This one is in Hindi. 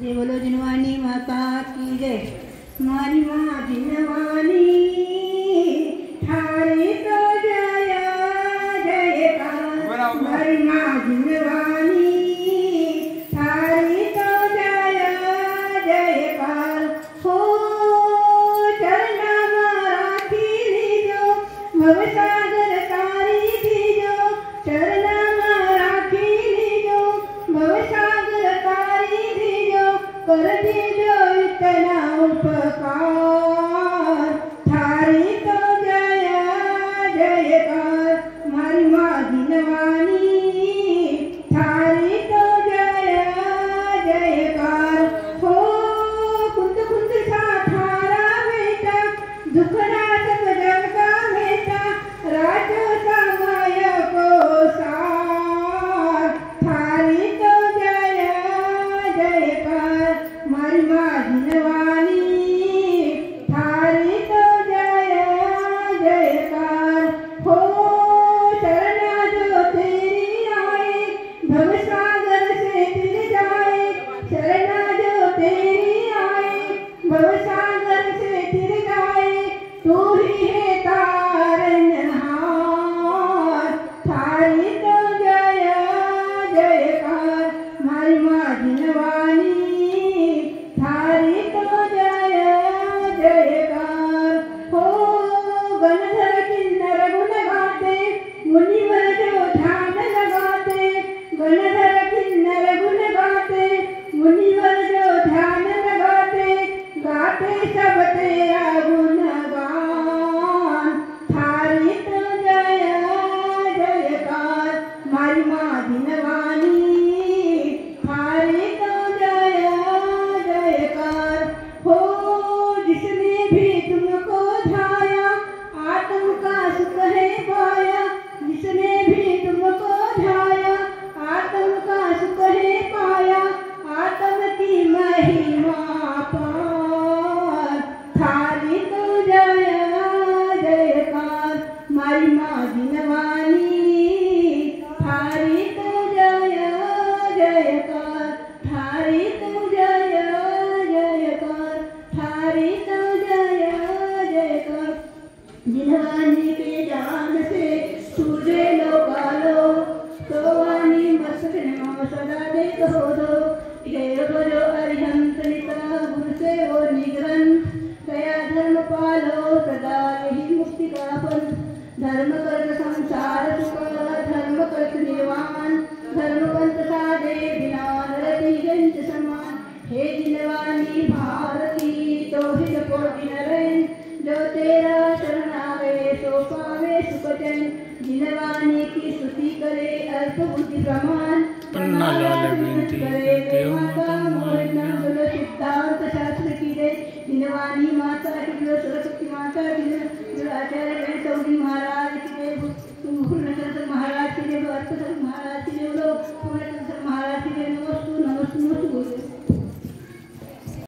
जय बोलो जिनवानी माता की जय। हमारी माँ जिनवानी थारी तो जय जयकार। हमारी माँ जिनवानी थारी तो जय जयकार। हो चरना राखी लीजो भवसागर तारी दीजो। चरना राखी लीजो भवसागर तारी दीजो। कर दीजो इतना उपकार थारी तो जय जयकार। हमारी माँ जिनवानी थारी तो जय जयकार। हो कुंद कुंद सा थारा बेटा दुखड़ा सब जग का बेटा। राजो समय को सार थारी तो जय जयकार। हमारी माँ जिनवानी थारी तो जय जयकार। हो शरणा जो तेरी आए भवसागर से तिर जाए। शरणा जो तेरी आए भवसागर से तिर जाए। तू ही है तारनहार थारी तो जय जयकार। हमारी माँ जिनवानी थारी तो जय जयकार। हो गणधर किन्नर गुण गाते मुनिवर जो ध्यान लगाते। गणधर किन्नर गुण गाते मुनिवर जो ध्यान लगाते। गाते सब तेरा गुणगान थारी तो जय जयकार। हमारी माँ जिनवानी थारी तो जय जयकार। हो जिसने भी तुमको ध्याया आत्म का सुख है पाया। जिसने भी तुमको ध्याया आत्म का सुख है पाया। आत्म की महिमा पार थारी तो जय जयकार। हमारी माँ जिनवानी थारी तो जय जयकार। थारी तो जय जयकार। थारी तो जय जयकार। जिनवानी के जान से सूझे लोकालो सोवानी मस्तक नमो सदा दे तो दो। जय बोलो अरिहंत निता गुण से वो निगरन। दया धर्म पालो सदा यही मुक्ति का फल। धर्म कर्त संसार सुख धर्म कर्त निर्वाण। धर्म पंथ साधे बिना नरति जंत समान। हे जिनवानी भारती तो हित कोटि नरेन। जो तेरा शरण आवे सो पावे सुख चैन। जिनवानी की स्तुति करे अल्प बुद्धि प्रमाण। पन्ना लाल बेनती देव माता बोलो सिद्धांत शास्त्र की जय। जिनवानी माता की जय। सरस्वती माता की जय। आचार्य चौधरी महाराज